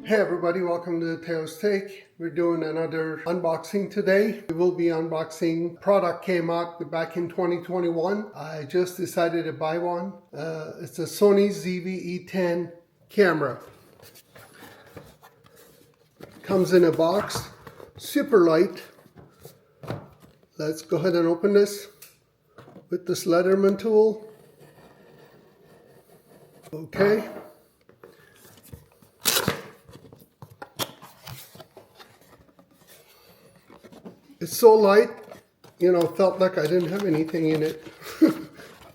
Hey everybody, welcome to Teo's Take. We're doing another unboxing today. We will be unboxing product came out back in 2021. I just decided to buy one. It's a Sony ZV-E10 camera. Comes in a box, super light. Let's go ahead and open this with this Leatherman tool. Okay. It's so light, felt like I didn't have anything in it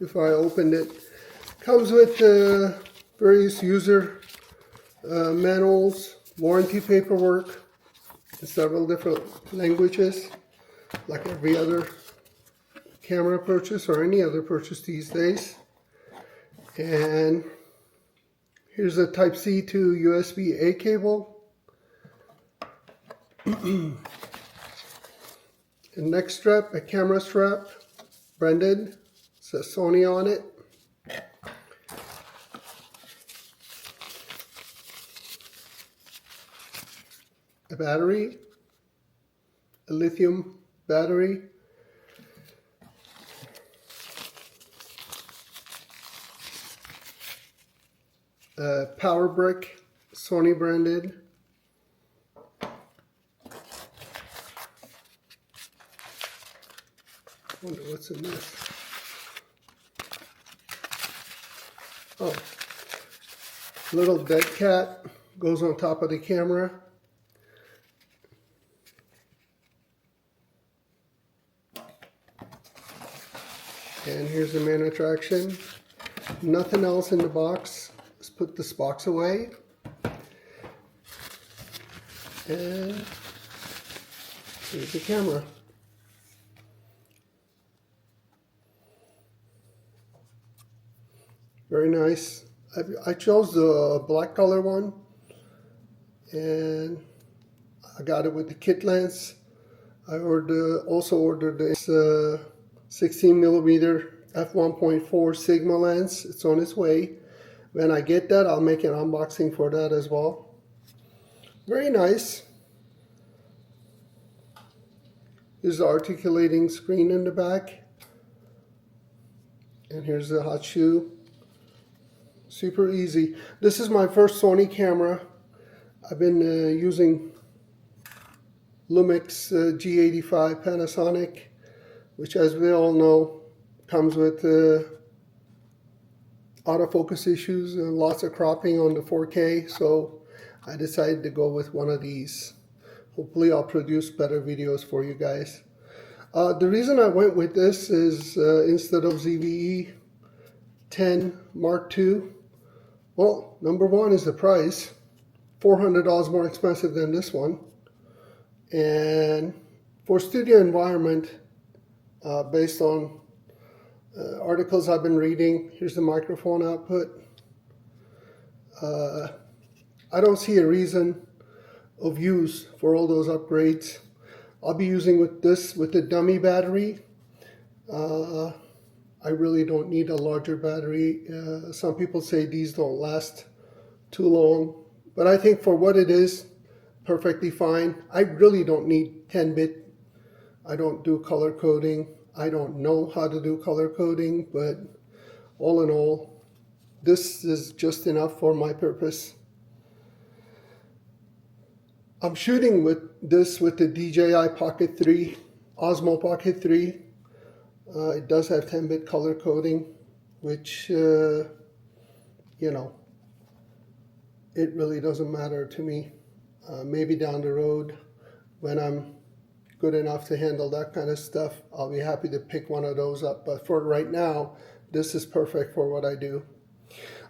if I opened it. Comes with various user manuals, warranty paperwork, in several different languages, like every other camera purchase or any other purchase these days. And here's a Type-C to USB-A cable. A neck strap, a camera strap, branded, it says Sony on it. A battery, a lithium battery. A power brick, Sony branded. Wonder what's in this. Oh, little dead cat goes on top of the camera. And here's the main attraction. Nothing else in the box. Let's put this box away. And here's the camera. Very nice. I chose the black color one, and I got it with the kit lens. I also ordered this 16mm f1.4 Sigma lens. It's on its way. When I get that, I'll make an unboxing for that as well. Very nice. Here's the articulating screen in the back. And here's the hot shoe. Super easy. This is my first Sony camera. I've been using Lumix G85 Panasonic, which, as we all know, comes with autofocus issues and lots of cropping on the 4K. So I decided to go with one of these. Hopefully I'll produce better videos for you guys. The reason I went with this is instead of ZV-E10 Mark II, well, number one is the price, $400 more expensive than this one. And for studio environment, based on articles I've been reading, here's the microphone output. I don't see a reason of use for all those upgrades. I'll be using with the dummy battery. I really don't need a larger battery. Some people say these don't last too long, but I think for what it is, perfectly fine. I really don't need 10-bit. I don't do color coding. I don't know how to do color coding, but all in all, this is just enough for my purpose. I'm shooting with this with the DJI Pocket 3, Osmo Pocket 3. It does have 10-bit color coding, which, it really doesn't matter to me. Maybe down the road, when I'm good enough to handle that kind of stuff, I'll be happy to pick one of those up. But for right now, this is perfect for what I do.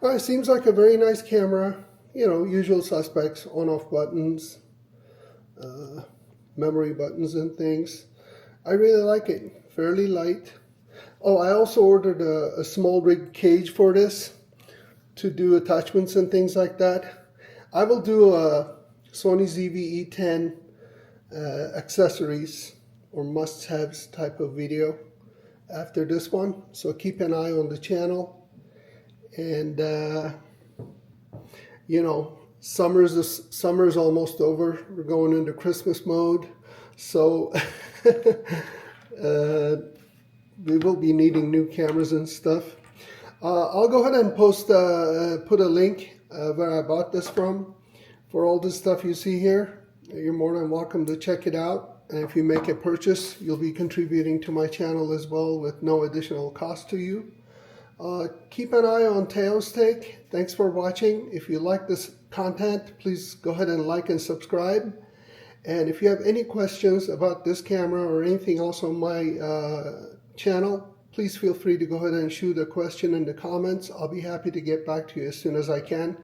It seems like a very nice camera. Usual suspects, on-off buttons, memory buttons and things. I really like it. Fairly light. Oh, I also ordered a small rig cage for this to do attachments and things like that. I will do a Sony ZV-E10 accessories or must-haves type of video after this one, so keep an eye on the channel. And Summer's almost over. We're going into Christmas mode, so we will be needing new cameras and stuff. I'll go ahead and put a link where I bought this from for all this stuff you see here. You're more than welcome to check it out. And if you make a purchase, you'll be contributing to my channel as well with no additional cost to you. Keep an eye on Teo's Take. Thanks for watching. If you like this content, please go ahead and like and subscribe. And if you have any questions about this camera or anything else on my channel, please feel free to go ahead and shoot a question in the comments. I'll be happy to get back to you as soon as I can.